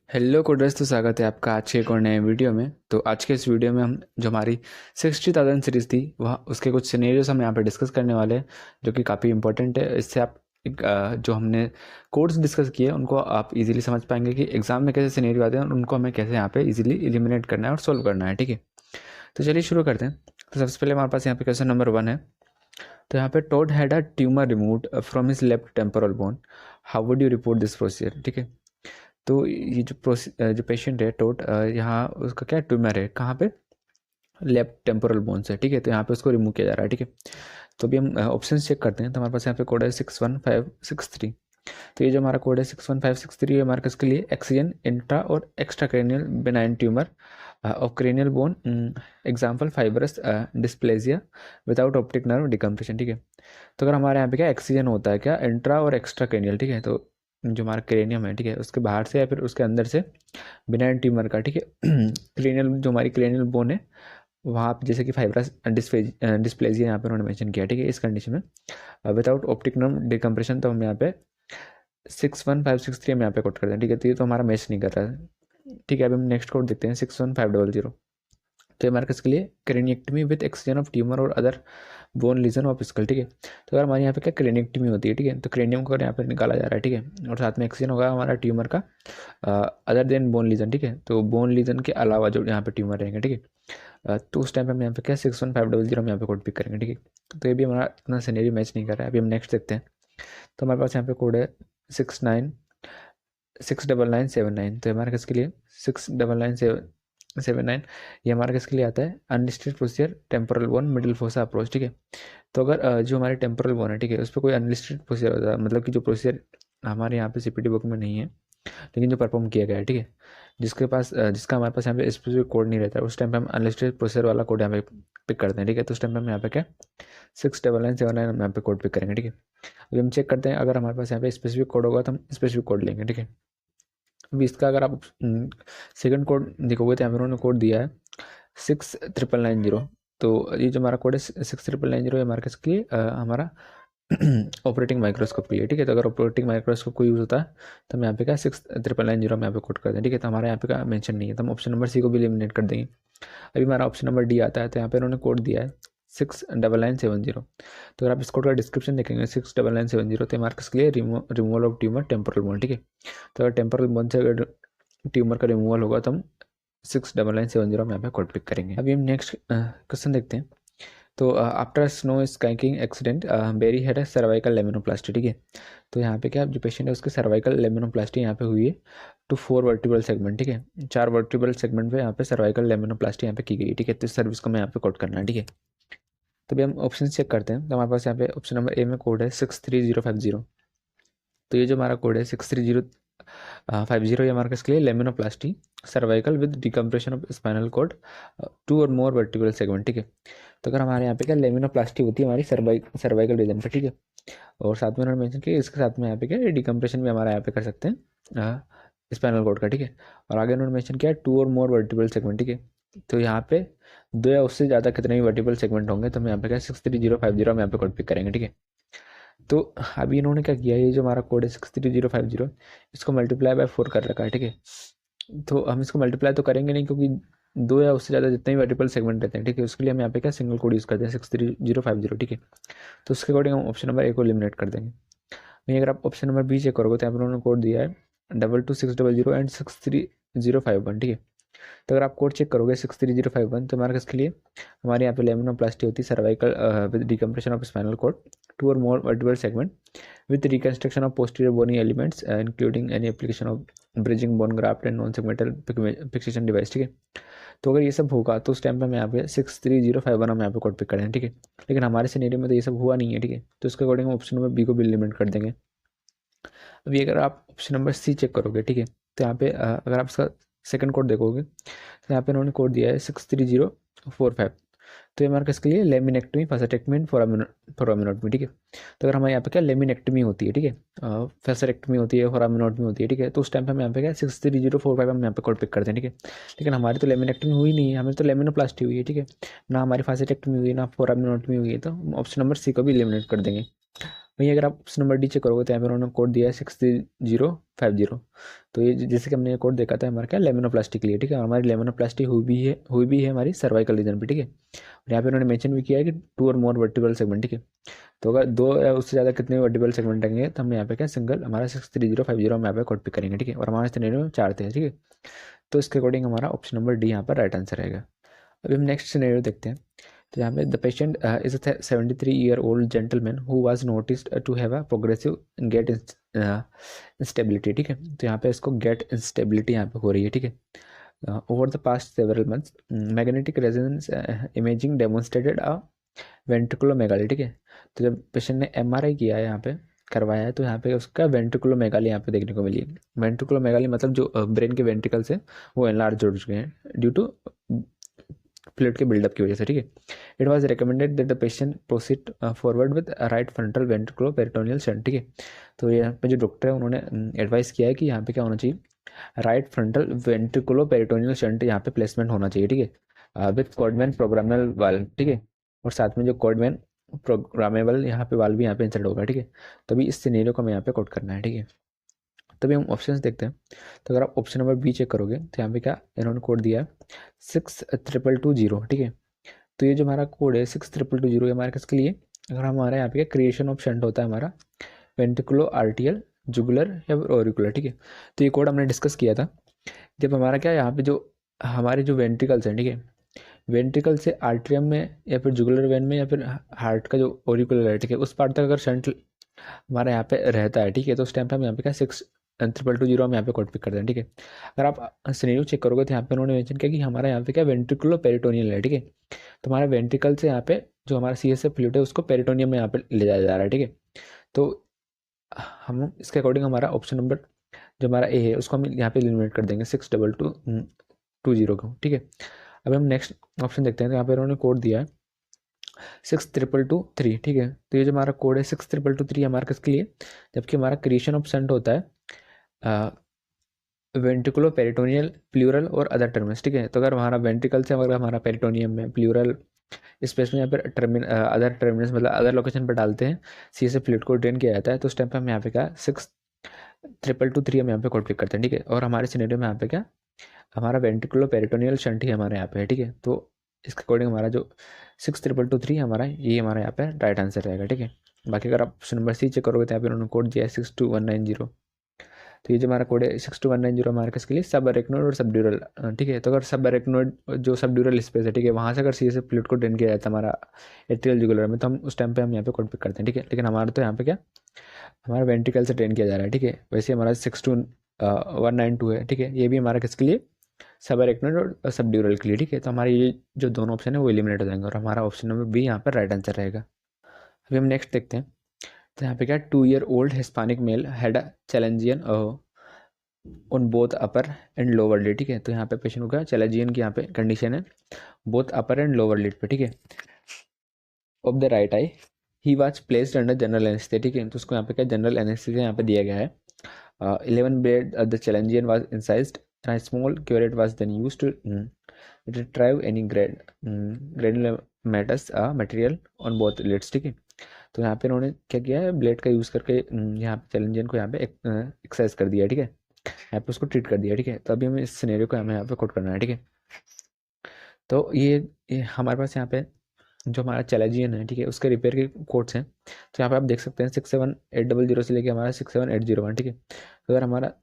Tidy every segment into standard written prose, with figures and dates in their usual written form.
Hello coders, तो स्वागत है आपका आज के एक और नए वीडियो में। तो आज के इस वीडियो में हम जो हमारी 60,000 सीरीज़ थी वह उसके कुछ सिनेरियोज हम यहाँ पे डिस्कस करने वाले हैं, जो कि काफ़ी इंपॉर्टेंट है। इससे आप जो हमने कोड्स डिस्कस किए उनको आप इजीली समझ पाएंगे कि एग्जाम में कैसे सिनेरियो आते हैं और उनको हमें कैसे यहाँ पे इजीली एलिमिनेट करना है और सोल्व करना है। ठीक है, तो चलिए शुरू करते हैं। तो सबसे पहले हमारे पास यहाँ पे क्वेश्चन नंबर 1 है। तो यहाँ पे Todd had a tumour removed from his left temporal bone, how would you report this procedure. ठीक है, तो ये जो पेशेंट है टोट, यहाँ उसका क्या ट्यूमर है, कहाँ पे, लेफ्ट टेम्पोरल बोन से। ठीक है, तो यहाँ पे उसको रिमूव किया जा रहा है। ठीक है, तो अभी हम ऑप्शन चेक करते हैं। तो हमारे पास यहाँ पे कोड है 61563। तो ये जो हमारा कोड है 61563 है हमारे किसके लिए, एक्सीजन इंट्रा और extra cranial benign tumour of cranial bone, example fibrous dysplasia without optic nerve decompression. ठीक है, तो अगर हमारे यहाँ पे क्या एक्सीजन होता है, क्या इंट्रा और एक्स्ट्रा क्रेनियल। ठीक है, तो जो हमारा क्रेनियम है, ठीक है, उसके बाहर से या फिर उसके अंदर से बिनाइन ट्यूमर का। ठीक है, क्रेनियल जो हमारी क्रेनियल बोन है वहाँ पे जैसे कि फाइब्रस डिस्प्लेजिया यहाँ पे उन्होंने मेंशन किया। ठीक है, इस कंडीशन में विदाउट ऑप्टिक नर्व डिकम्प्रेशन, तो हम यहाँ पे 61563 हम यहाँ पे कोड करते हैं। ठीक है, तो ये तो हमारा मैच नहीं कर रहा है। ठीक है, अभी हम नेक्स्ट कोड देखते हैं 61500। तो ये हमारे किसके लिए, craniectomy with excision of tumour और other bone lesion of skull. ठीक है, तो अगर हमारे यहाँ पे क्या क्रेनियक्टमी होती है, ठीक है, तो क्रेनियम को यहाँ पे निकाला जा रहा है। ठीक है, और साथ में एक्सजन होगा हमारा ट्यूमर का अदर देन बोन लीजन। ठीक है, तो बोन लीजन के अलावा जो यहाँ पे ट्यूमर रहेंगे। ठीक है, तो उस टाइम पे हम यहाँ पे क्या 61500 हम यहाँ पे कोड पिक करेंगे। ठीक है, तो ये भी हमारा इतना सिनेरियो मैच नहीं कर रहा है। अभी हम नेक्स्ट देखते हैं। तो हमारे पास यहाँ पे कोड है 69979। तो हमारे किसके लिए 69979, ये हमारा किसके लिए आता है, unlisted procedure temporal bone middle fossa approach. ठीक है, तो अगर जो हमारे टेम्पोरल बोन है, ठीक है, उस पर कोई अनलिस्टेड प्रोसीजर होता है, मतलब कि जो प्रोसीजर हमारे यहाँ पे सीपीटी बुक में नहीं है लेकिन जो परफॉर्म किया गया है। ठीक है, जिसका हमारे पास यहाँ पे स्पेसिफिक कोड नहीं रहता है, उस टाइम पे हम अनलिस्टेड प्रोसीजर वाला कोड यहाँ पे पिक करते हैं। ठीक है, तो उस टाइम पे हम यहाँ पे क्या 69979 हम यहाँ पे कोड पिक करेंगे। ठीक है, अभी हम चेक करते हैं, अगर हमारे पास यहाँ पे स्पेसिफिक कोड होगा तो हम स्पेसिफिक कोड लेंगे। ठीक है, अभी इसका अगर आप सेकंड कोड देखोगे तो यहाँ पे उन्होंने कोड दिया है 69990। तो ये जो हमारा कोड है 69990, हमारे किसके लिए, हमारा ऑपरेटिंग माइक्रोस्कोप के लिए। ठीक है, तो अगर ऑपरेटिंग माइक्रोस्कोप को यूज़ होता है तो हम यहाँ पे क्या 69990 हम यहाँ पे कोड कर दें। ठीक है, तो हमारे यहाँ पे का मेंशन नहीं है, तो हम ऑप्शन नंबर सी को भी एलिमिनेट कर देंगे। अभी हमारा ऑप्शन नंबर डी आता है, तो यहाँ पे उन्होंने कोड दिया है 69970। तो अगर आप इस कोड का डिस्क्रिप्शन देखेंगे 69970, तो हमारे किसके लिए, removal of tumour temporal bone. ठीक है, तो अगर टेम्पोरल बोन से अगर ट्यूमर का रिमूवल होगा तो हम 69970 हम यहाँ पे कोड पिक करेंगे। अभी हम नेक्स्ट क्वेश्चन देखते हैं। तो after snow skiing accident Barry had a cervical laminoplasty. ठीक है, तो यहाँ पे क्या जो पेशेंट है उसके सर्वाइकल लेमिनोप्लास्टी यहाँ पे हुई है टू 4 वर्टिब्रल सेगमेंट। ठीक है, 4 वर्टिब्रल सेगमेंट पे यहाँ पे सर्वाइकल लेमिनोप्लास्टी यहाँ पे की गई है। ठीक है, तो इस सर्विस को मैं यहाँ पे कोड करना है। ठीक है, तो अभी हम ऑप्शन चेक करते हैं। तो हमारे पास यहाँ पे ऑप्शन नंबर ए में कोड है 63050। तो ये जो हमारा कोड है 63050, ये हमारा किसके लिए, laminoplasty cervical with decompression of spinal cord 2 और मोर वर्टिब्रल सेगमेंट। ठीक है, तो अगर हमारे यहाँ पे क्या लेमिनोप्लास्टी होती है हमारी सर्वाइकल रीजन पे। ठीक है, और साथ में उन्होंने मेंशन किया इसके साथ में यहाँ पे क्या डिकम्प्रेशन भी हमारा यहाँ पे कर सकते हैं स्पाइनल कॉर्ड का। ठीक है, और आगे उन्होंने मेंशन किया 2 और मोर वर्टिब्रल सेगमेंट। ठीक है, तो यहाँ पे 2 या उससे ज़्यादा कितने भी वर्टिब्रल सेगमेंट होंगे तो हम यहाँ पे क्या 63050 हम यहाँ पे कोड पिक करेंगे। ठीक है, तो अभी इन्होंने क्या किया, ये जो हमारा कोड है 63050, इसको मल्टीप्लाई बाय 4 कर रखा है। ठीक है, तो हम इसको मल्टीप्लाई तो करेंगे नहीं, क्योंकि 2 या उससे ज़्यादा जितने भी वर्टिपल सेगमेंट रहते हैं, ठीक है, उसके लिए हम यहाँ पे क्या सिंगल कोड यूज़ करते हैं 63050। ठीक है, तो उसके अकॉर्डिंग हम ऑप्शन नंबर ए को एलिमिनेट कर देंगे। वहीं अगर आप ऑप्शन नंबर बी चेक करोगे तो यहाँ पर उन्होंने कोड दिया है 22600 एंड 63051। ठीक है, तो अगर आप कोड चेक करोगे 63051, तो हमारे किसके लिए, हमारे यहाँ पे लेमिनोप्लास्टी होती है cervical with decompression of spinal cord 2 और more vertebral segment with reconstruction of posterior bony elements including any application of bridging bone graft and non segmental fixation device। ठीक है, तो अगर ये सब होगा तो उस टाइम पे हम यहाँ पे 63051 हम यहाँ पे कोड पिक करें। ठीक है, लेकिन हमारे सिनेरियो में तो ये सब हुआ नहीं है। ठीक है, तो इसके अकॉर्डिंग ऑप्शन नंबर बी को भी एलिमिनेट कर देंगे। अभी अगर आप ऑप्शन नंबर सी चेक करोगे, ठीक है, तो यहाँ पे अगर आप इसका सेकंड कोड देखोगे तो यहाँ पे उन्होंने कोड दिया है 63045। तो ये हमारे किसके लिए, लेमिनेक्टमी फैसेटेक्टमी फोरामिनोटमी। ठीक है, तो अगर हमारे यहाँ पे क्या लेमिनेक्टमी होती है, ठीक है, फैसेटेक्टमी होती है, फोरामिनोटमी होती है, ठीक है, तो उस टाइम पे हम यहाँ पे क्या 63045 हम यहाँ पे कोड पिक करते हैं। ठीक है, लेकिन हमारी तो लेमिनेक्टमी हुई नहीं है, हमें तो लेमिनोप्लास्टी हुई है। ठीक है, ना हमारी फैसेटेक्टमी हुई है ना फोरामिनोटमी हुई है, तो ऑप्शन नंबर सी को भी एलिमिनेट कर देंगे। वहीं अगर आप ऑप्शन नंबर डी चेक करोगे तो यहाँ पे उन्होंने कोड दिया है 63050। तो ये जैसे कि हमने ये कोड देखा था हमारा क्या लेमिनोप्लास्टी के लिए, ठीक है, और हमारी लेमिनोप्लास्टी हुई भी है हमारी सर्वाइकल रीजन पे, ठीक है। और यहाँ पे उन्होंने मेंशन भी किया है कि 2 और मोर वर्टिब्रल सेगमेंट, ठीक है। तो अगर 2 या उससे ज़्यादा कितने वर्टिब्रल सेगमेंट रहेंगे तो हम यहाँ पे क्या सिंगल हमारा 63050 हम यहाँ पे कोड पिक करेंगे, ठीक है। और हमारे सिनेरियो में 4 थे, ठीक है। तो इसके अकॉर्डिंग हमारा ऑप्शन नंबर डी यहाँ पर राइट आंसर रहेगा। अभी हम नेक्स्ट सिनेरियो देखते हैं। तो यहाँ पे the patient is a 73-year-old gentleman who was noticed to have a progressive gait instability, ठीक है। तो यहाँ पे इसको गेट इंस्टेबिलिटी यहाँ पे हो रही है, ठीक है। Over the past several months magnetic resonance imaging demonstrated a ventriculomegaly, ठीक है। तो जब पेशेंट ने एमआरआई किया है यहाँ पे करवाया है तो यहाँ पे उसका वेंट्रिकुलोमेगाली यहाँ पे देखने को मिली है। वेंट्रिकुलोमेगाली मतलब जो ब्रेन के वेंट्रिकल्स हैं वो एनलार्ज हो चुके हैं ड्यू टू फ्लूइड के बिल्डअप की वजह से, ठीक है। It was recommended that the patient proceed forward with right frontal ventriculoperitoneal shunt, ठीक है। तो यहाँ पे जो डॉक्टर है उन्होंने एडवाइस किया है कि यहाँ पे क्या होना चाहिए, right frontal ventriculoperitoneal shunt यहाँ पे प्लेसमेंट होना चाहिए, ठीक है, विथ कॉडमैन प्रोग्रामेबल वाल्व, ठीक है। और साथ में जो कॉडमैन प्रोग्रामेबल यहाँ पे वाल्व भी यहाँ पे इंसर्ट होगा, ठीक है। तभी इस सिनेरियो को हमें यहाँ पे कोड करना है, ठीक है। तभी हम ऑप्शंस देखते हैं। तो अगर आप ऑप्शन नंबर बी चेक करोगे तो यहाँ पे क्या इन्होंने कोड दिया है 62220, ठीक है। तो ये जो हमारा कोड है 62220 हमारे किसके लिए, अगर हमारा यहाँ पे क्या क्रिएशन ऑफ शंट होता है हमारा वेंट्रिकुलो आर्टियल जुगुलर या ऑरिकुलर, ठीक है। तो ये कोड हमने डिस्कस किया था जब हमारा क्या यहाँ पे जो हमारे जो वेंट्रिकल्स हैं, ठीक है, वेंट्रिकल से आर्ट्रियम में या फिर जुगुलर वेन में या फिर हार्ट का जो ऑरिकुलर है, ठीक है, उस पार्ट तक अगर शंट हमारा यहाँ पे रहता है, ठीक है, तो उस टाइम पे हम यहाँ पे क्या 62220 हम यहाँ पे कोड पिक करते हैं, ठीक है। अगर आप सिनेरियो चेक करोगे तो यहाँ पे उन्होंने मेंशन किया कि हमारा यहाँ पे क्या वेंट्रिकुलो पेरिटोनियल है, ठीक है। तो हमारा वेंट्रिकल से यहाँ पे जो हमारा CSF फ्लूइड है उसको पेरिटोनियम में यहाँ पे ले जाया जा रहा है, ठीक है। तो हम इसके अकॉर्डिंग हमारा ऑप्शन नंबर जो हमारा ए है उसको हम यहाँ पे एलिमिनेट कर देंगे 62220 को, ठीक है। अब हम नेक्स्ट ऑप्शन देखते हैं। तो यहाँ पे उन्होंने कोड दिया है 62223, ठीक है। तो ये जो हमारा कोड है 62223 हमारा किसके लिए, जबकि हमारा क्रिएशन ऑफ शंट होता है वेंट्रिकुलो पेरिटोनियल प्लूरल और अदर टर्मिनस, ठीक है। तो अगर हमारा वेंट्रिकल से अगर हमारा पेरिटोनियम में प्लूरल स्पेस में यहाँ पर अदर टर्मिनस मतलब अदर लोकेशन पर डालते हैं CSF फ्लूइड को ड्रेन किया जाता है, तो उस टाइम पे हम यहाँ पे क्या 62223 हम यहाँ पे कोड पिक करते हैं, ठीक है। और हमारे सिनेरियो में यहाँ पे क्या हमारा वेंट्रिकुलो पेरिटोनियल शंट ही हमारे यहाँ पे है, ठीक है। तो इसके अकॉर्डिंग हमारा जो 62223 हमारा ये हमारा यहाँ पे राइट आंसर रहेगा, ठीक है। बाकी अगर आप ऑप्शन नंबर सी चेक करोगे तो यहाँ पे उन्होंने कोड दिया है 62190। तो ये जो हमारा कोड है 62190 हमारे किसके लिए सब अरेक्नोइड और सब ड्यूरल, ठीक है। तो अगर सब अरेक्नोइड जो सब ड्यूरल स्पेस है, ठीक है, वहाँ से अगर CSF फ्लूइड को ड्रेन किया जाता है हमारा एट्रियल जुगुलर में तो हम उस टाइम पे हम यहाँ पे कोड पिक करते हैं, ठीक है। लेकिन हमारा तो यहाँ पे क्या हमारा वेंट्रिकल से ड्रेन किया जा रहा है, ठीक है। वैसे हमारा 62192 है, ठीक है, ये भी हमारा किसके लिए सब अरेक्नोइड और सब ड्यूरल के लिए, ठीक है। तो हमारे ये जो दोनों ऑप्शन है वो एलिमिनेट हो जाएंगे और हमारा ऑप्शन नंबर बी यहाँ पर राइट आंसर रहेगा। अभी हम नेक्स्ट देखते हैं। तो यहाँ पे क्या 2-year-old Hispanic male had a chalazion on both upper and lower lid, ठीक है। तो यहाँ पे पेशेंट को चैलेंजियन की यहाँ पे कंडीशन है both upper and lower lid पे, ठीक है, of the right eye. He was placed under general anaesthesia, ठीक है। तो उसको यहाँ पे क्या जनरल एनेस्थीसिया यहाँ पे दिया गया है। 11 blade the chalazion was incised and small curette was then used to retrieve any granulomatous material on both lids, ठीक है। तो यहाँ पे उन्होंने क्या किया है ब्लेड का यूज़ करके यहाँ पे चैलेंजियन को यहाँ पे एक्सरसाइज कर दिया, ठीक है, यहाँ पे उसको ट्रीट कर दिया, ठीक है। तो अभी हमें इस सिनेरियो को हमें यहाँ पे कोड करना है, ठीक है। तो ये हमारे पास यहाँ पे जो हमारा चैलेंजियन है, ठीक है, उसके रिपेयर के कोड्स हैं। तो यहाँ पे आप देख सकते हैं 67800 से लेके हमारा 67801, ठीक है। तो अगर हमारा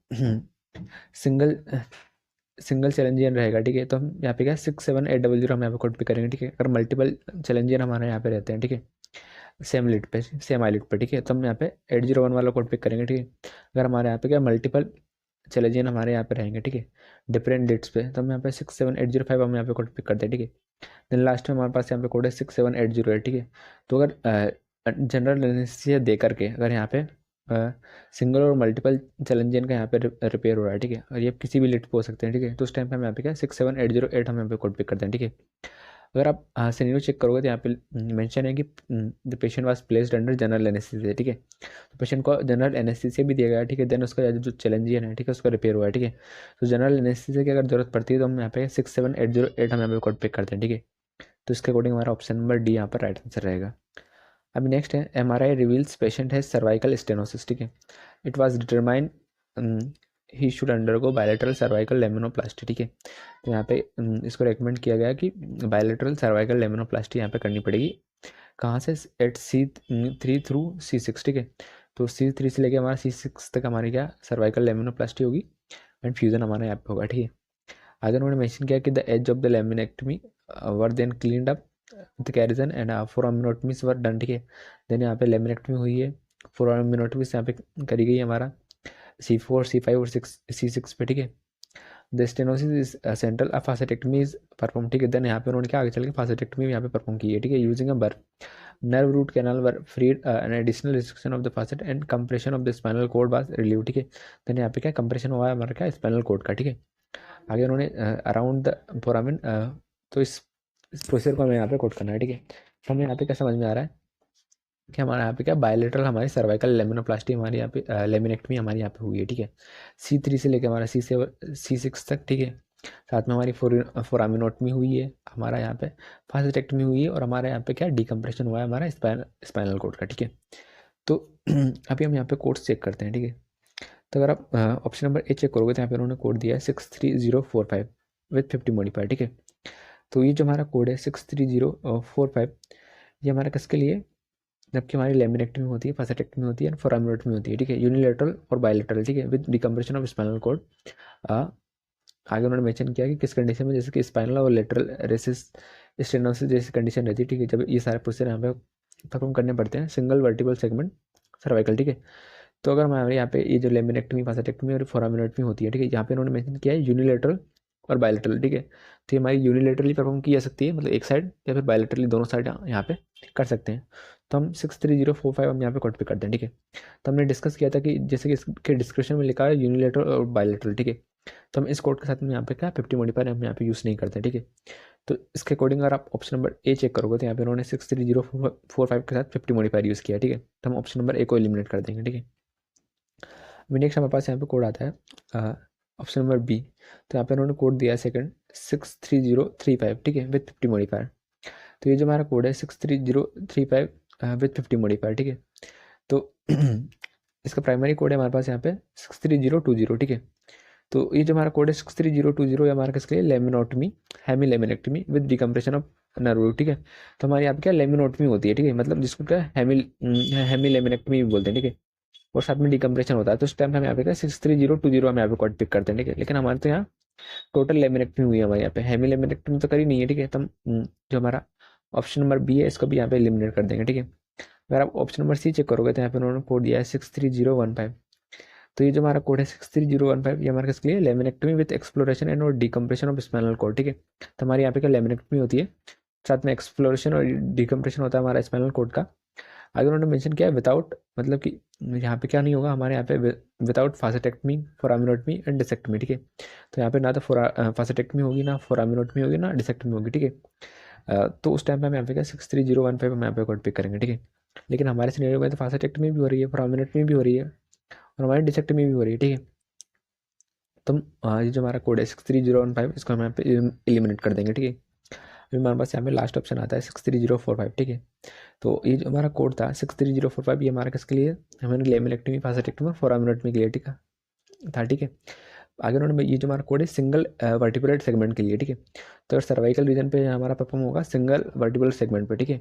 सिंगल चैलेंजियन रहेगा, ठीक है, तो हम यहाँ पे क्या 67800 हम यहाँ पे कोड पे करेंगे, ठीक है। अगर मल्टीपल चैलेंजियन हमारे यहाँ पे रहते हैं, ठीक है, सेम लिट पे सेम आई लिट पे, ठीक है, तो हम यहाँ पे 801 वाला कोड पिक करेंगे, ठीक है। अगर हमारे यहाँ पे क्या मल्टीपल चैलेंजियन हमारे यहाँ पे रहेंगे, ठीक है, डिफरेंट लिट्स पे, तो हम यहाँ पे 67805 हम यहाँ पे कोड पिक करते हैं, ठीक है। देन लास्ट में हमारे पास यहाँ पे कोड है 67808, ठीक है। तो अगर जनरल एनेस्थीसिया दे करके अगर यहाँ पे सिंगल और मल्टीपल चैलेंजियन का यहाँ पे रिपेयर हो रहा है, ठीक है, और ये किसी भी लिट पे हो सकते हैं, ठीक है। तो उस टाइम पे हम यहाँ पे क्या 67808 हम यहाँ पे कोड पिक करते हैं, ठीक है। अगर आप सिनेरियो चेक करोगे तो यहाँ पे मेंशन है कि the patient was placed under general anaesthesia, ठीक है। तो पेशेंट को जनरल एनेस्थीसिया भी दिया गया है, ठीक है। देन उसका जो चैलेंजियन है, ठीक है, उसका रिपेयर हुआ है, ठीक है। तो जनरल एनेस्थीसिया की अगर जरूरत पड़ती है तो हम यहाँ पे 67808 हम यहाँ पे कोड पिक करते हैं, ठीक है। तो इसके अकॉर्डिंग हमारा ऑप्शन नंबर डी यहाँ पर राइट आंसर रहेगा। अभी नेक्स्ट है MRI रिवील्स पेशेंट है सर्वाइकल स्टेनोसिस, ठीक है। It was determine he should undergo bilateral cervical laminoplasty, ठीक है। तो यहाँ पे इसको रेकमेंड किया गया कि बायलेटरल सर्वाइकल लेमिनोप्लास्टी यहाँ पे करनी पड़ेगी। कहाँ से? एट C3 थ्रू C6, ठीक है। तो C3 से लेके हमारा C6 तक हमारी क्या सर्वाइकल लेमिनोप्लास्टी होगी एंड फ्यूजन हमारे यहाँ पे होगा, ठीक है। आगे उन्होंने मेंशन किया कि the edge of the laminectomy were then cleaned up with Kerrison and foraminotomies were done, ठीक है। देन यहाँ पे लेमिनेक्टमी हुई है, फोरामिनोटमीज यहाँ पे करी गई है हमारा C4 C5 और C6 पे, ठीक है। The stenosis is central facetectomy is perform, ठीक है। देन यहाँ पे उन्होंने क्या आगे चल के फासेटेक्टमी यहाँ पे परफॉर्म की है, ठीक है, यूजिंग अ बर nerve root canal were freed an additional restriction of the facet and compression of the spinal cord was relieved, ठीक है। देन यहाँ पे क्या कंप्रेशन हुआ है हमारा क्या स्पाइनल कोड का, ठीक है। आगे उन्होंने अराउंड द फोरामिन, तो इस प्रोसीजर को हमें यहाँ पे कोट करना है, ठीक है। तो हमें यहाँ पे क्या समझ में आ रहा है कि हमारे यहाँ पे क्या बायलेटरल हमारी सर्वाइकल लेमिनोप्लास्टी हमारी यहाँ पे लेमिनेक्टमी हमारी यहाँ पे हुई है, ठीक है। C3 से लेकर हमारा C6 तक, ठीक है। साथ में हमारी फोरामिनोटमी हुई है, हमारा यहाँ पे फासेटेक्टमी हुई है और हमारे यहाँ पे क्या डिकम्प्रेशन हुआ है हमारा स्पाइनल कोड का, ठीक है। तो अभी हम यहाँ पे कोड्स चेक करते हैं, ठीक है। तो अगर आप ऑप्शन नंबर ए चेक करोगे तो यहाँ पे उन्होंने कोड दिया है 63045 विथ 50 मॉडिफायर, ठीक है। तो ये जो हमारा कोड है 63045 ये हमारा किसके लिए? जबकि हमारी लेमिनेक्टमी होती है, फासेटेक्टमी होती है, फोरामिनोटमी होती है, ठीक है, यूनिलेटरल और बायलेटरल, ठीक है, with decompression of spinal cord. आगे उन्होंने मेंशन किया कि किस कंडीशन में, जैसे कि स्पाइनल और लेटरल रेसिस स्टेनोसिस जैसी कंडीशन रहती है, ठीक है, जब ये सारे प्रोसीजर यहाँ पे परफॉर्म करने पड़ते हैं सिंगल वर्टिबल सेगमेंट सर्वाइकल, ठीक है। तो अगर हमारे यहाँ पे ये जो लेमिनेक्टमी फासेटेक्टमी और फोरामिनोटमी होती है, ठीक है, यहाँ पे उन्होंने मेंशन किया है यूनिलेटरल और बायलेटरल, ठीक है। तो ये हमारी यूनिलेटरली परफॉर्म की जा सकती है, मतलब एक साइड, या फिर बायलेटरली दोनों साइड यहाँ पे कर सकते हैं। तो हम 63045 हम यहाँ पे कोड पे करते हैं, ठीक है। तो हमने डिस्कस किया था कि जैसे कि इसके डिस्क्रिप्शन में लिखा है यूनिलेटरल और बायलेटरल, ठीक है। तो हम इस कोड के साथ में यहाँ पे क्या 50 मॉडिफायर हम यहाँ पे यूज़ नहीं करते, ठीक है। तो इसके अकॉर्डिंग अगर आप ऑप्शन नंबर ए चेक करोगे तो यहाँ पे उन्होंने 63045 के साथ 50 मॉडिफायर यूज़ किया, ठीक है। तो हम ऑप्शन नंबर ए को एलिमिनेट कर देंगे, ठीक है। नेक्स्ट हमारे पास यहाँ पे कोड आता है ऑप्शन नंबर बी। तो यहाँ पे उन्होंने कोड दिया है सेकंड 63035, ठीक है, विथ 50 मॉडिफायर। तो ये जो हमारा कोड है 63035 विथ 50 मॉडिफायर, ठीक है। तो इसका प्राइमरी कोड है हमारे पास यहाँ पे 63020, ठीक है। तो ये जो हमारा कोड है 63020 ये हमारा किसके लिए? Laminotomy, hemilaminectomy with decompression of nerve, ठीक है। तो हमारी यहाँ पे क्या लेमिनोटमी होती है, ठीक है, मतलब जिसको क्या हेमी लेमिनेक्टमी भी बोलते हैं, ठीक है, और साथ में डिकम्प्रेशन होता है। तो उस टाइम हम यहाँ पे क्या 63020 हम यहाँ पे कोड पिक करते हैं, ठीक है। लेकिन हमारे तो यहाँ टोटल लेमिनेक्टमी हुई है हमारे यहाँ पे, हेमी लेमिनेक्टमी तो करी नहीं है, ठीक है। तो हम जो हमारा ऑप्शन नंबर बी है इसको भी यहाँ पे एलिमिनेट कर देंगे, ठीक है। अगर आप ऑप्शन नंबर सी चेक करोगे तो यहाँ पे उन्होंने कोड दिया है 63015। तो ये जो हमारा कोड है 63015 ये हमारे किसके लिए? लेमिनेक्टमी विद एक्सप्लोरेशन एंड और डिकम्प्रेशन ऑफ स्पाइनल कोड, ठीक है। तो हमारे यहाँ पे क्या लेमिनेक्टमी होती है, साथ में एक्सप्लोरेशन और डिकम्प्रेशन होता है हमारा स्पाइनल कोड का। आगे उन्होंने मेंशन किया है विदाउट, मतलब कि यहाँ पे क्या नहीं होगा हमारे यहाँ पे विदाउट फासेटेक्टमी, फोरामिनोटमी एंड डिसेक्टमी, ठीक है। तो यहाँ पे ना तो फासेटेक्टमी होगी, ना फोरामिनोटमी होगी, ना डिसेक्टमी होगी, ठीक है। तो उस टाइम पे हम यहाँ पे क्या 63015 हम यहाँ पे कोड पिक करेंगे, ठीक है। लेकिन हमारे सिनेरियो में तो फासेटेक्टमी भी हो रही है, फोरामिनोटमी भी हो रही है और हमारी डिसेक्टमी भी हो रही है, ठीक है। तो ये जो हमारा कोड है 63015 इसको हम यहाँ पे एलिमिनेट कर देंगे, ठीक है। अभी हमारे पास यहाँ पे लास्ट ऑप्शन आता है 63045, ठीक है। तो ये जो हमारा कोड था 63045 ये हमारा किसके लिए? हमारे लेमिनेक्टमी, फासेटेक्टमी और फोरामिनोटमी के लिए, ठीक है था, ठीक है। आगे उन्होंने ये जो हमारा कोड है सिंगल वर्टिब्रेट सेगमेंट के लिए, ठीक है। तो अगर सर्वाइकल रीजन पे हमारा परफॉर्म होगा सिंगल वर्टिब्रल सेगमेंट पे, ठीक है।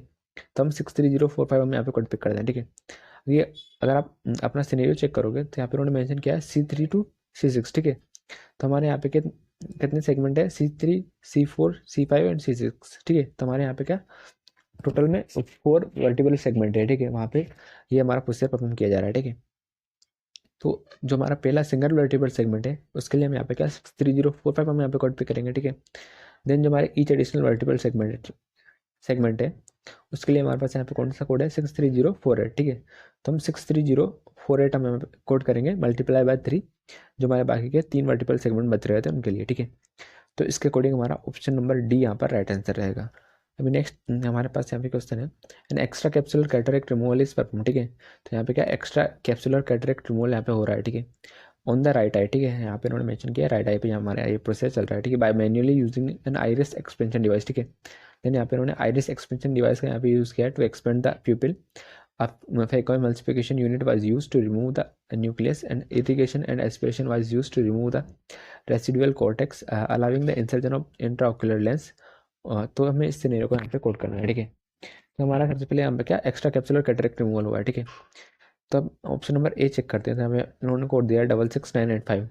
तो हम 63045 हम यहाँ पे कोड पिक कर दें, ठीक है। ये अगर आप अपना सिनेरियो चेक करोगे तो यहाँ पे उन्होंने मेंशन किया है C3 to C6, ठीक है। तो हमारे यहाँ पे कितने सेगमेंट है? C3 C4 C5 and C6, ठीक है। तो हमारे यहाँ पे क्या टोटल में 4 वर्टिबल सेगमेंट है, ठीक है। वहाँ पे ये हमारा प्रोसीजर परफॉर्म किया जा रहा है, ठीक है। तो जो हमारा पहला सिंगल वर्टिबल सेगमेंट है उसके लिए हम यहाँ पे क्या 63045 हम यहाँ पे कोड पे करेंगे, ठीक है। देन जो हमारे ईच एडिशनल वर्टिबल सेगमेंट है उसके लिए हमारे पास यहाँ पे कौन सा कोड है 63048, ठीक है। तो हम 63048 हम यहाँ पे कोड करेंगे मल्टीप्लाई बाय 3, जो हमारे बाकी के 3 वर्टिबल सेगमेंट बच रहे थे उनके लिए, ठीक है। तो इसके अकॉर्डिंग हमारा ऑप्शन नंबर डी यहाँ पर राइट आंसर रहेगा। अभी नेक्स्ट हमारे पास यहाँ पे क्वेश्चन है an extra capsular cataract removal is perform, ठीक है। तो यहाँ पे क्या एक्स्ट्रा कैप्सुलर कैटरेक्ट रिमूवल यहाँ पे हो रहा है, ठीक है, ऑन द राइट आई, ठीक है। यहाँ पे उन्होंने मेंशन किया राइट आई पे हमारे ये प्रोसेस चल रहा है, ठीक है, by manually using an iris expansion device, ठीक है। देन यहाँ पे उन्होंने आइरिस एक्सपेंशन डिवाइस का यहाँ पे यूज़ किया है to expand the pupil. Phacoid emulsification unit was used to remove the nucleus, and irrigation and aspiration was used to remove the residual cortex, allowing the insertion of intraocular lens. तो हमें इस scenario को यहाँ पे code करना है. ठीक है, तो हमारा सबसे पहले यहाँ पे क्या एक्स्ट्रा कैप्सुलर कैटरेक्ट रिमूवल हुआ है. ठीक है, तो अब ऑप्शन नंबर ए चेक करते हैं. तो हमें इन्होंने कोड दिया है 66985.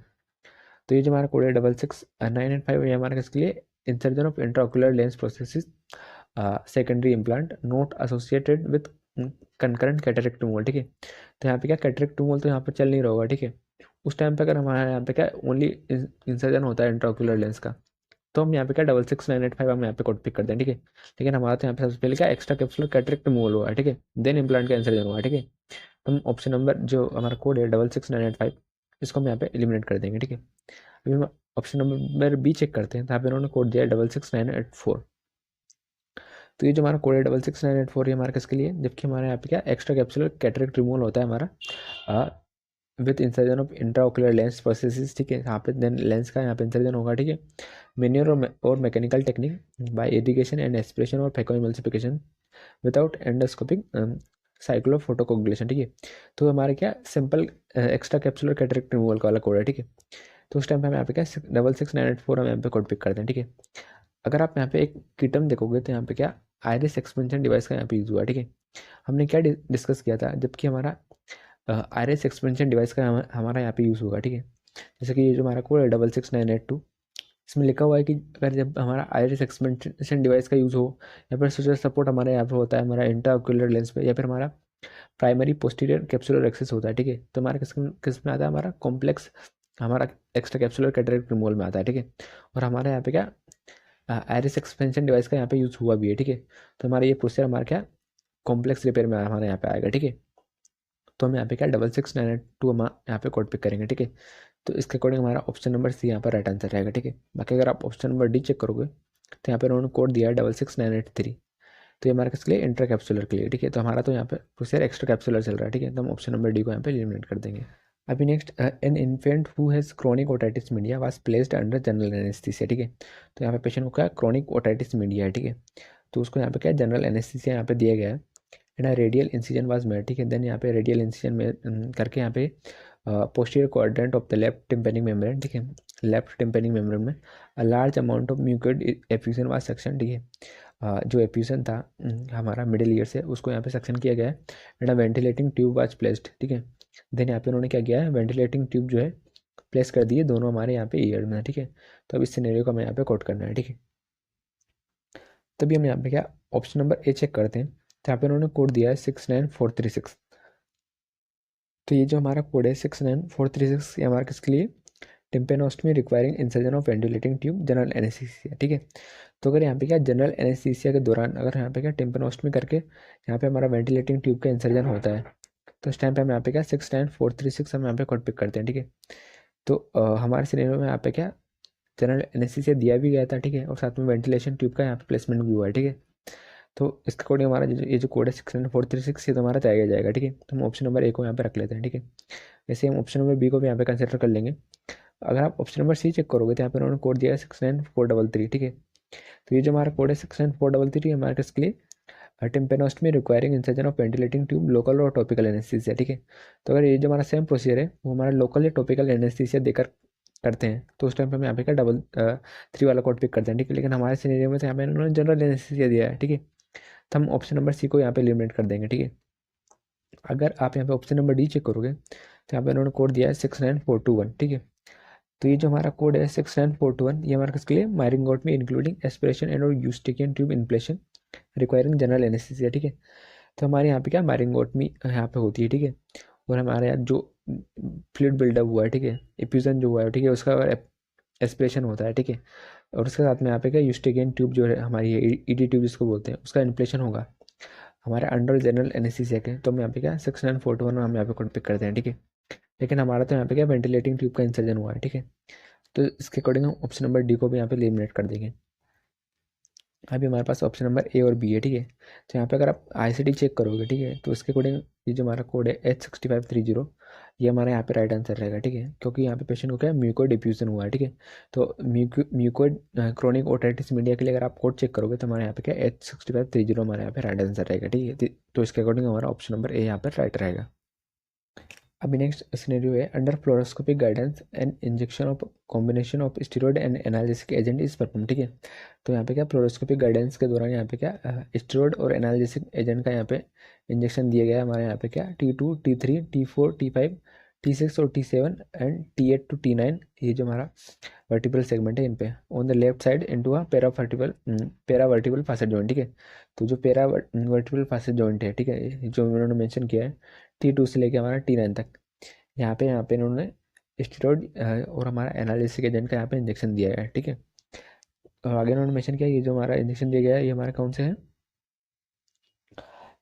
तो ये जो हमारा कोड है 66985, ये हमारा किसके लिए, insertion of intraocular lens processes secondary implant not associated with concurrent cataract removal. ठीक है, तो यहाँ पे क्या कैटरेक्ट रिमूवल तो यहाँ पर चल नहीं रहा होगा. ठीक है, उस टाइम पे अगर हमारे यहाँ पे क्या ओनली इंसर्जन होता है इंट्राओकुलर लेंस का, तो हम यहाँ पे क्या 66985 हम यहाँ पे कोड पिक कर दें. ठीक है, लेकिन हमारा तो यहाँ पे सबसे पहले क्या एक्स्ट्रा कैप्सुलर कैटरेक्ट रिमूवल हुआ है. ठीक है, देन इम्प्लांट का इंसर्जन हुआ है. ठीक है, तो हम ऑप्शन नंबर जो हमारा कोड है 66985, इसको हम यहाँ पे एलिमिनेट कर देंगे. ठीक है, अभी हम ऑप्शन नंबर बी चेक करते हैं. तो यहाँ पे उन्होंने कोड दिया है 66984. तो ये जो हमारा कोड है 66984, ये हमारा किसके लिए, जबकि हमारे यहाँ पे क्या एक्स्ट्रा कैप्सुलर कैटरेक्ट रिमूवल होता है हमारा with insertion of intraocular lens processes. ठीक है, यहाँ पे देन लेंस का यहाँ पे इंसर्जन होगा. ठीक है, मैन्युअल और mechanical technique by irrigation and aspiration और फेकोइमल्सिफिकेशन विदाउट एंडोस्कोपिक साइक्लोफोटोकोगुलेशन. ठीक है, तो हमारे क्या simple extra capsular cataract removal का वाला कोड है. ठीक है, तो उस टाइम पे हम यहाँ पे क्या 66984 हम यहाँ पे कोड पिक करते हैं. ठीक है, अगर आप यहाँ पे एक कीटम देखोगे तो यहाँ पे क्या आइरिस एक्सपेंशन डिवाइस का यहाँ पे यूज़ हुआ है. ठीक है, हमने क्या डिस्कस किया था, जबकि हमारा आइरिस एक्सपेंशन डिवाइस का हमारा यहाँ पे यूज़ होगा. ठीक है, जैसे कि ये जो हमारा कोड है 66982, इसमें लिखा हुआ है कि अगर जब हमारा आइरिस एक्सपेंशन डिवाइस का यूज़ हो, या फिर सोशल सपोर्ट हमारे यहाँ पे होता है हमारा इंट्राओक्यूलर लेंस पे, या फिर हमारा प्राइमरी पोस्टीरियर कैप्सुलर एक्सेस होता है. ठीक है, तो हमारा किस में आता है, हमारा कॉम्प्लेक्स हमारा एक्स्ट्रा कैप्सुलर कैटरेक्ट रिमूवल में आता है. ठीक है, और हमारे यहाँ पे क्या आइरिस एक्सपेंशन डिवाइस का यहाँ पे यूज़ हुआ भी है. ठीक है, तो हमारा ये प्रोसीजर हमारा क्या कॉम्प्लेक्स रिपेयर में हमारे यहाँ पे आएगा. ठीक है, तो हम यहाँ पे क्या 66982 हम यहाँ पे कोड पिक करेंगे. ठीक है, तो इसके अकॉर्डिंग हमारा ऑप्शन नंबर सी यहाँ पर राइट आंसर रहेगा. ठीक है, बाकी अगर आप ऑप्शन नंबर डी चेक करोगे तो यहाँ पे उन्होंने कोड दिया है 66983. तो ये हमारे किसके लिए, इंट्रा कैप्सुलर के लिए. ठीक है, तो हमारा तो यहाँ पे प्रोसीजर एक्स्ट्रा कैप्सुलर चल रहा है. ठीक है, तो हम ऑप्शन नंबर डी को यहाँ पे एलिमिनेट कर देंगे. अभी next, an infant who has chronic otitis media was placed under general anaesthesia. ठीक है, तो यहाँ पे पेशेंट को क्या क्रोनिक ओटाइटिस मीडिया है. ठीक है, तो उसको यहाँ पे क्या जनरल एनेस्थीसिया यहाँ पे दिया गया है. And radial incision was made. ठीक है, देन यहाँ पे रेडियल इंसिजन में करके यहाँ पे posterior quadrant of the left tympanic membrane. ठीक है, लेफ्ट टिम्पेनिक मेम्ब्रेन में a large amount of mucoid effusion was section. ठीक है, जो एफ्यूजन था हमारा मिडिल ईयर से, उसको यहाँ पे सेक्शन किया गया है. And a ventilating tube was placed. ठीक है, देन यहाँ पे उन्होंने क्या किया है, वेंटिलेटिंग ट्यूब जो है प्लेस कर दिए दोनों हमारे यहाँ पे ईयर में. ठीक है, तो अब इस सिनेरियो को हमें यहाँ पे कोट करना है. ठीक है, तभी हम यहाँ पे क्या ऑप्शन नंबर ए चेक करते हैं. तो यहाँ पे उन्होंने कोड दिया है 69436. तो ये जो हमारा कोड है 69436, ये हमारा किसके लिए, tympanostomy requiring insertion of ventilating tube general anaesthesia. ठीक है, तो अगर यहाँ पे क्या जनरल एनेस्थीसिया के दौरान अगर यहाँ पे क्या टिम्पेनोस्टमी करके यहाँ पे हमारा वेंटिलेटिंग ट्यूब का इंसर्जन होता है, तो इस टाइम पे हम यहाँ पे क्या 69436 हम यहाँ पे कोड पिक करते हैं. ठीक है, तो हमारे सिनेरियो में यहाँ पे क्या जनरल एनेस्थीसिया दिया भी गया था. ठीक है, और साथ में वेंटिलेशन ट्यूब का यहाँ पे प्लेसमेंट भी हुआ है. ठीक है, तो इसके अकॉर्डिंग हमारा ये जो कोड है 69436, ये तो हमारा तय जाएगा. ठीक है, तो हम ऑप्शन नंबर ए को यहाँ पे रख लेते हैं. ठीक है, वैसे हम ऑप्शन नंबर बी को भी यहाँ पे कंसिडर कर लेंगे. अगर आप ऑप्शन नंबर सी चेक करोगे तो यहाँ पे उन्होंने कोड दिया है 69433. ठीक है, तो ये जो हमारा कोड है 69433 हमारे किसके लिए, tympanostomy requiring insertion of ventilating tube local और टॉपिकल एनेस्थीसिया. ठीक है, तो अगर ये जो हमारा सेम प्रोसीजर है वो हमारा लोकल या टॉपिकल एनेस्थीसिया देकर करते हैं, तो उस टाइम पे हम यहाँ पे क्या 3 वाला कोड पिक करते हैं. ठीक है, लेकिन हमारे सिनेरियो में तो यहाँ पे उन्होंने जनरल एनेस्थीसिया दिया है. ठीक है, तो हम ऑप्शन नंबर सी को यहाँ पे एलिमिनेट कर देंगे. ठीक है, अगर आप यहाँ पे ऑप्शन नंबर डी चेक करोगे तो यहाँ पे उन्होंने कोड दिया है 69421. ठीक है, तो ये जो हमारा कोड है 69421, ये हमारा किसके लिए, मायरिंगोटमी इंक्लूडिंग एस्पिरेशन एंड और Eustachian tube inflation requiring general anaesthesia. ठीक है, तो हमारे यहाँ पे क्या मायरिंगोटमी यहाँ पे होती है. ठीक है, और हमारे यहाँ जो फ्लूइड बिल्डअप हुआ है, ठीक है, एफ्यूजन जो हुआ है, ठीक है, उसका एस्पिरेशन होता है. ठीक है, और उसके साथ में यहाँ पे क्या यूस्टिकियन ट्यूब जो है हमारी ईडी ट्यूब जिसको बोलते हैं, उसका इन्फ्लेशन होगा हमारे अंडर जनरल एनेस्थीसिया के. तो हम यहाँ पे क्या 69421 हम यहाँ पे कोड पिक करते हैं. ठीक है, लेकिन हमारा तो यहाँ पे क्या वेंटिलेटिंग ट्यूब का इंसर्जन हुआ है. ठीक है, तो इसके अकॉर्डिंग हम ऑप्शन नंबर डी को भी यहाँ पे एलिमिनेट कर देंगे. अभी हमारे पास ऑप्शन नंबर ए और बी है. ठीक है, तो यहाँ पे अगर आप आईसीडी चेक करोगे, ठीक है, तो इसके अकॉर्डिंग ये जो हमारा कोड है H6530, ये हमारे यहाँ पे राइट आंसर रहेगा, ठीक है, क्योंकि यहाँ पे पेशेंट को क्या म्यूकोइड डिफ्यूजन हुआ है, ठीक है। तो म्यूकोइड क्रोनिक ओटाइटिस मीडिया के लिए अगर आप कोड चेक करोगे तो हमारे यहाँ पे क्या H6530 हमारे यहाँ पे राइट आंसर रहेगा, ठीक है। तो इसके अकॉर्डिंग हमारा ऑप्शन नंबर ए यहाँ पर राइट रहेगा। अभी नेक्स्ट सिनेरियो है, under fluoroscopic guidance and injection of combination of steroid and analgesic agent is perform, ठीक है। तो यहाँ पे क्या फ्लोरोस्कोपिक गाइडेंस के दौरान यहाँ पे क्या स्टेरॉइड और एनाल्जेसिक एजेंट का यहाँ पे इंजेक्शन दिया गया है हमारे यहाँ पे क्या T2 T3 T4 T5 T6 और T7 and T8 to T9, ये जो हमारा वर्टिब्रल सेगमेंट है इन पे on the left side into a paravertebral facet joint, ठीक है। तो जो पेरावर्टिबल फासेट जॉइंट है, ठीक है, जो उन्होंने मेंशन किया है T2 से लेके हमारा T9 तक, यहाँ पे इन्होंने स्टेरॉइड और हमारा एनालिसिक एजेंट का यहाँ पे इंजेक्शन दिया है, ठीक है। और आगे इन्होंने मेंशन किया ये जो हमारा इंजेक्शन दिया गया है ये हमारे कौन से है,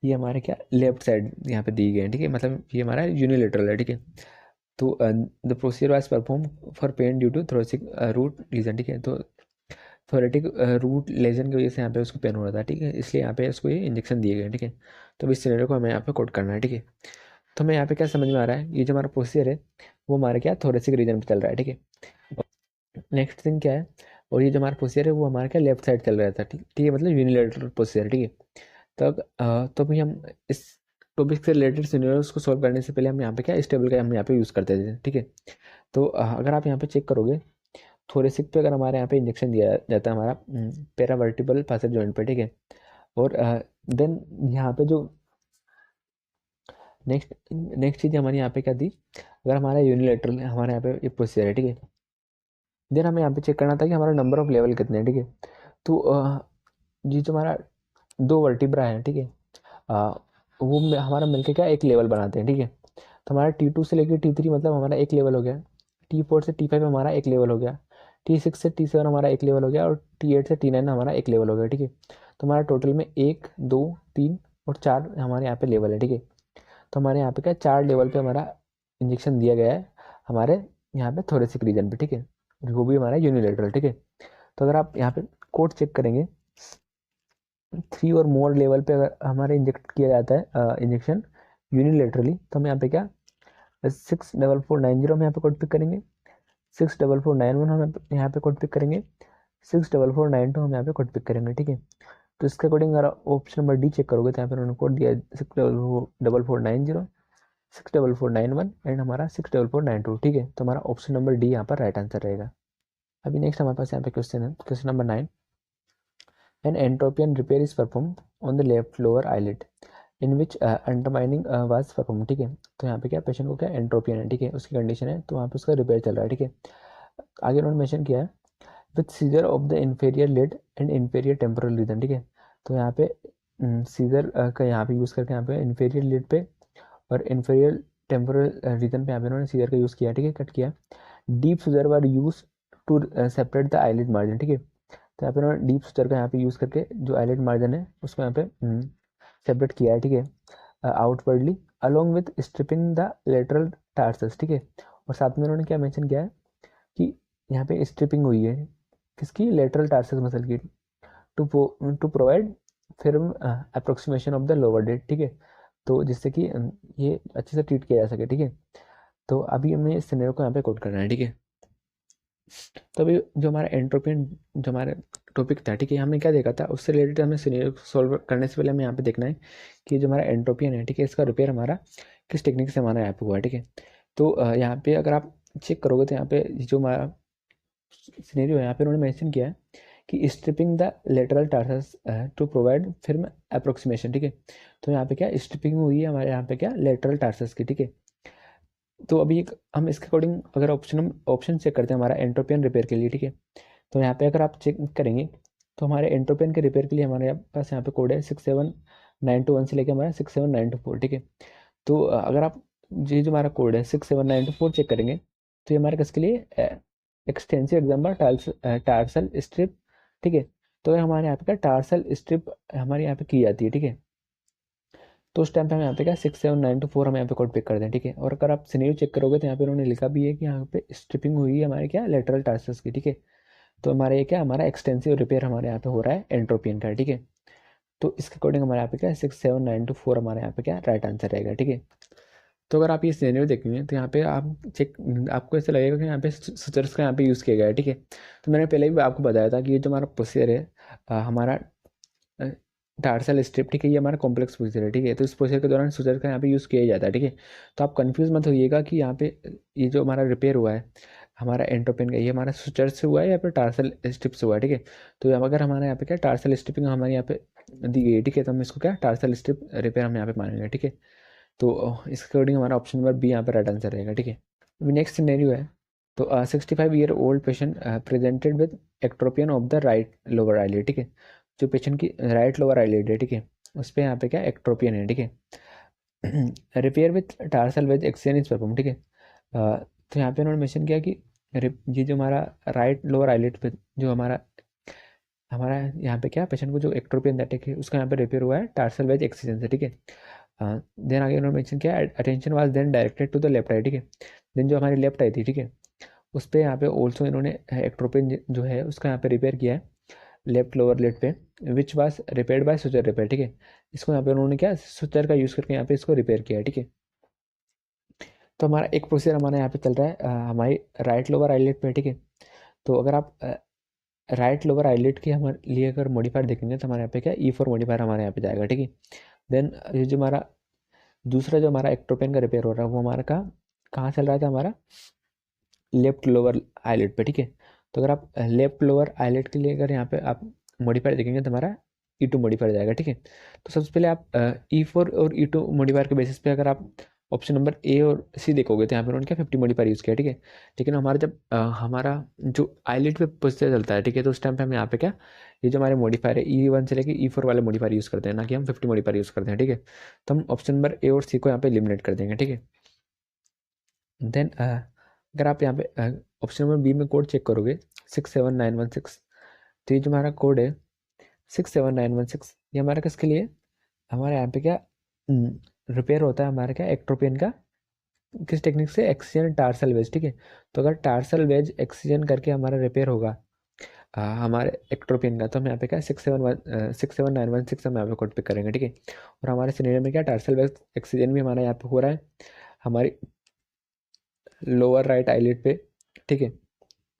ये हमारे क्या लेफ्ट साइड यहाँ पे दी गई है, ठीक है, मतलब ये हमारा यूनिलेटरल है, ठीक है। तो the procedure was perform for pain due to thoracic root lesion, ठीक है। तो थोरेटिक रूट लेजन की वजह से यहाँ पे उसको पेन हो रहा था, ठीक है, इसलिए यहाँ पे उसको ये इंजेक्शन दिए गए, ठीक है। तो इस सिनेरियो को हमें यहाँ पे कोट करना है, ठीक है। तो हमें यहाँ पे क्या समझ में आ रहा है, ये जो हमारा प्रोसीजर है वो हमारे क्या थोरेसिक रीजन पे चल रहा है, ठीक है। नेक्स्ट थिंग क्या है, और ये जो हमारा प्रोसीजर है वो हमारा क्या लेफ्ट साइड चल रहा था, ठीक ठीक है, मतलब यूनिलेटरल प्रोसीजर, ठीक है। तो अभी हम इस टॉपिक से रिलेटेड सिनेरियोस को सॉल्व करने से पहले हम यहाँ पे क्या स्टेबल का हम यहाँ पे यूज़ करते थे, ठीक है। तो अगर आप यहाँ पे चेक करोगे थोरेसिक पे अगर हमारे यहाँ पे इंजेक्शन दिया जाता है हमारा पेरावर्टिबल फासेट जॉइंट पे, ठीक है। और देन यहाँ पे जो नेक्स्ट नेक्स्ट चीज़ हमारे यहाँ पे क्या दी, अगर हमारा यूनिलेटरल हमारे यहाँ पे ये प्रोसीजर है, ठीक है, देन हमें यहाँ पे चेक करना था कि हमारा नंबर ऑफ लेवल कितने हैं, ठीक है। तो ये जो हमारा दो वर्टिब्रा है, ठीक है, वो हमारा मिलके क्या एक लेवल बनाते हैं, ठीक है। तो हमारा T2 से लेकर T3 मतलब हमारा एक लेवल हो गया, T4 से T5 हमारा एक लेवल हो गया, T6 से T7 हमारा एक लेवल हो गया, और T8 से T9 हमारा एक लेवल हो गया, ठीक है। तो हमारा टोटल में 1 2 3 और 4 हमारे यहाँ पे लेवल है, ठीक है। तो हमारे यहाँ पे क्या 4 लेवल पे हमारा इंजेक्शन दिया गया है हमारे यहाँ पे थोरेसिक रीजन पे, ठीक है, वो भी हमारा यूनिलेटरल, ठीक है। तो अगर आप यहाँ पे कोड चेक करेंगे 3 और मोर लेवल पे अगर हमारे इंजेक्ट किया जाता है इंजेक्शन यूनिलेटरली, तो हम यहाँ पे क्या 64490 हम यहाँ पे कोड पिक करेंगे, 64491 हम यहाँ पे कोड पिक करेंगे, 64492 हम यहाँ पे कोड पिक करेंगे, ठीक है। तो इसके अकॉर्डिंग अगर ऑप्शन नंबर डी चेक करोगे तो यहाँ पे उन्होंने कोड दिया 64490 64491 एंड हमारा 64492, ठीक है। तो हमारा ऑप्शन नंबर डी यहाँ पर राइट आंसर रहेगा। अभी नेक्स्ट हमारे पास यहाँ पे क्वेश्चन है, question number 9, an entropion repair is perform on the left lower eyelid in which undermining was perform, ठीक है। तो यहाँ पे क्या पेशेंट को क्या एंट्रोपियन है, ठीक है, उसकी कंडीशन है, तो वहाँ पे उसका रिपेयर चल रहा है, ठीक है। आगे उन्होंने मेंशन किया है with scissor of the inferior lid and inferior temporal region, ठीक है। तो यहाँ पे सीजर का यहाँ पे यूज़ करके यहाँ पे इन्फेरियर लिड पे और इन्फेरियर टेम्पोरल रीजन पे यहाँ पे उन्होंने सीजर का यूज़ किया, ठीक है, कट किया। Deep scissor were use to separate the eyelid margin, ठीक है। तो यहाँ पे उन्होंने डीप सीजर का यहाँ पे यूज़ करके जो आईलिड मार्जिन है उसको यहाँ पे सेपरेट किया है, ठीक है, outwardly along with stripping the lateral tarsus, ठीक है। और साथ में उन्होंने क्या मेंशन किया है कि यहाँ पे स्ट्रिपिंग हुई है किसकी, लेटरल टार्सस मसल की, to provide firm approximation of the lower डेट, ठीक है। तो जिससे कि ये अच्छे से ट्रीट किया जा सके, ठीक है। तो अभी हमें इस सिनेरियो को यहाँ पे कोट करना है, ठीक है। तो अभी जो हमारा एंट्रोपियन जो हमारा टॉपिक था, ठीक है, हमने क्या देखा था उससे रिलेटेड हमें सिनेरियो सॉल्व करने से पहले हमें यहाँ पे देखना है कि जो हमारा एंट्रोपियन है, ठीक है, इसका रिपेयर हमारा किस टेक्निक से हमारा यहाँ पे हुआ है, ठीक है। तो यहाँ पे अगर आप चेक करोगे तो यहाँ पे जो हमारा सिनेरियो है यहाँ पे उन्होंने मेंशन किया है कि stripping the lateral tarsus to provide firm approximation, ठीक है। तो यहाँ पे क्या स्ट्रिपिंग हुई है हमारे यहाँ पे क्या लेटरल टार्सस की, ठीक है। तो अभी हम इसके अकॉर्डिंग अगर ऑप्शन चेक करते हैं हमारा एंट्रोपियन रिपेयर के लिए, ठीक है। तो यहाँ पे अगर आप चेक करेंगे तो हमारे एंट्रोपियन के रिपेयर के लिए हमारे पास यहाँ पे कोड है 67921 से लेकर हमारा 67924, ठीक है। तो अगर आप ये जो हमारा कोड है 67924 चेक करेंगे तो ये हमारे किसके लिए एक्सटेंसिव एग्जाम्पल टार्सल स्ट्रिप, ठीक है। तो हमारे यहाँ पे क्या टार्सल स्ट्रिप हमारे यहाँ पे की जाती है, ठीक है। तो उस टाइम पे हम यहाँ पे क्या 67924 हम यहाँ पे कोड पिक कर दें, ठीक है। और अगर आप सिनेरियो चेक करोगे तो यहाँ पे उन्होंने लिखा भी है कि यहाँ पे स्ट्रिपिंग हुई है हमारे क्या लेटरल टार्सस की, ठीक है। तो हमारे ये क्या हमारा एक्सटेंसिव रिपेयर हमारे यहाँ पे हो रहा है एंट्रोपियन का, ठीक है। तो इसके अकॉर्डिंग हमारे यहाँ पे क्या 67924 हमारे यहाँ पे क्या राइट आंसर रहेगा, ठीक है। तो अगर आप ये सिनेरियो देखेंगे तो यहाँ पे आप चेक, आपको ऐसा लगेगा कि यहाँ पे सुचर्स का यहाँ पे यूज़ किया गया है, ठीक है। तो मैंने पहले भी आपको बताया था कि ये जो हमारा प्रोसीजर है हमारा टार्सल स्ट्रिप, ठीक है, ये हमारा कॉम्प्लेक्स प्रोसीजर है, ठीक है। तो इस प्रोसीजर के दौरान सुचर का यहाँ पे यूज़ किया जाता है, ठीक है। तो आप कंफ्यूज मत होइएगा कि यहाँ पे ये जो हमारा रिपेयर हुआ है हमारा एंट्रोपियन का, ये हमारा सुचर से हुआ है या फिर टार्सल स्ट्रिप से हुआ है, ठीक है। तो अगर हमारे यहाँ पे क्या टार्सल स्ट्रिपिंग हमारे यहाँ पे दी गई है, ठीक है, तो हम इसको क्या टार्सल स्ट्रिप रिपेयर हम यहाँ पे मानेंगे, ठीक है। तो इसके अकॉर्डिंग हमारा ऑप्शन नंबर बी यहाँ पे राइट आंसर रहेगा, ठीक है। नेक्स्ट सिनेरियो है, तो 65-year-old patient presented with ectropion of the right lower eyelid, ठीक है। जो पेशेंट की राइट लोअर आईलिड है, ठीक है, उस पर यहाँ पे क्या एक्ट्रोपियन है, ठीक है। Repair with tarsal wedge exchange is perform, ठीक है। तो यहाँ पे उन्होंने मेंशन किया कि ये जो हमारा राइट लोअर आईलिड पे जो हमारा हमारा यहाँ पे क्या पेशेंट को जो एक्ट्रोपियन दैटिक है उसका यहाँ पे रिपेयर हुआ है टार्सल वेज एक्सचेंज से, ठीक है। देन आगे उन्होंने मेंशन किया attention was then directed to the left eye, ठीक है। देन जो हमारी लेफ्ट आई थी, ठीक है, उस पर यहाँ पे ऑल्सो इन्होंने एक्ट्रोपिन जो है उसका यहाँ पे रिपेयर किया है लेफ्ट लोअर लिड पे, which was repaired bye suture repair, ठीक है। इसको यहाँ पे उन्होंने क्या सुचर का यूज़ करके यहाँ पे इसको रिपेयर किया है, ठीक है। तो हमारा एक प्रोसीजर हमारे यहाँ पे चल रहा है हमारी राइट लोअर आईलिड पे, ठीक है। तो अगर आप राइट लोअर आईलिड की हमारे लिए अगर मॉडिफायर देखेंगे तो हमारे यहाँ पे क्या E4 मॉडिफायर हमारे यहाँ पे जाएगा, ठीक है। देन ये जो हमारा दूसरा जो हमारा एक्ट्रोपिन का रिपेयर हो रहा है वो हमारा कहाँ चल रहा था हमारा लेफ्ट लोअर आईलिड पे, ठीक है। तो अगर आप लेफ्ट लोअर आईलिड के लिए अगर यहाँ पे आप मॉडिफायर देखेंगे तो हमारा E2 मॉडिफायर जाएगा, ठीक है। तो सबसे पहले आप E4 और E2 मॉडिफायर के बेसिस पे अगर आप ऑप्शन नंबर ए और सी देखोगे तो यहाँ पे उन्होंने क्या 50 मॉडिफायर यूज़ किया, ठीक है। लेकिन हमारा जब हमारा जो आईलिड पे प्रोसीजर चलता है, ठीक है, तो उस टाइम पे हम यहाँ पे क्या ये जो हमारे मॉडिफायर है E1 से लेकर E4 वाले मॉडिफायर यूज़ करते हैं, ना कि हम 50 मॉडिफायर यूज़ करते हैं, ठीक है। तो हम ऑप्शन नंबर ए और सी को यहाँ पे एलिमिनेट कर देंगे, ठीक है। देन अगर आप यहाँ पे ऑप्शन नंबर बी में कोड चेक करोगे 67916, तो ये जो हमारा कोड है 67916 ये हमारा किसके लिए हमारे यहाँ पे क्या रिपेयर होता है हमारा क्या एक्ट्रोपियन का किस टेक्निक से एक्सीजन टार्सल वेज, ठीक है। तो अगर टार्सल वेज एक्सीजन करके हमारा रिपेयर होगा हमारे एक्ट्रोपियन का, तो हम यहाँ पे क्या 67916 हम यहाँ पे कोड पिक करेंगे, ठीक है। और हमारे सिनेरियो में क्या टार्सल वेज एक्सीजन भी हमारा यहाँ पे हो रहा है हमारी लोअर राइट आईलिड पे, ठीक है।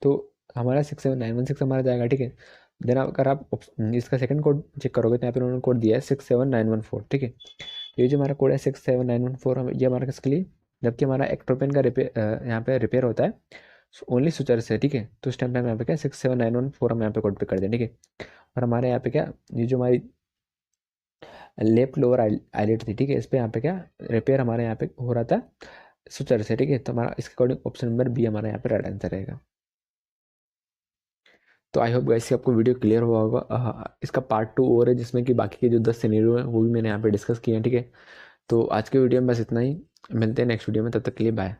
तो हमारा 67916 हमारा जाएगा, ठीक है। देन अगर आप इसका सेकंड कोड चेक करोगे तो यहाँ पे उन्होंने कोड दिया है 67914, ठीक है। तो ये जो हमारा कोड है 67914 ये हमारा किसके लिए जबकि हमारा एक्ट्रोपिन का रिपेयर यहाँ पे रिपेयर होता है ओनली सुचर से, ठीक है। तो उस टाइम पे हम यहाँ पे क्या 67914 हम यहाँ पे कोड पे कर दें, ठीक है। और हमारे यहाँ पे क्या ये जो हमारी लेफ्ट लोअर आईलिड थी, ठीक है, इस पे यहाँ पे क्या रिपेयर हमारे यहाँ पे हो रहा था सुचर से, ठीक है। तो हमारा इसके अकॉर्डिंग ऑप्शन नंबर बी हमारा यहाँ पे राइट आंसर रहेगा। तो आई होप गाइस कि आपको वीडियो क्लियर हुआ होगा। इसका पार्ट 2 और है जिसमें कि बाकी के जो 10 सिनेरियो हैं वो भी मैंने यहाँ पे डिस्कस किए हैं, ठीक है। तो आज के वीडियो में बस इतना ही, मिलते हैं नेक्स्ट वीडियो में, तब तक के लिए बाय।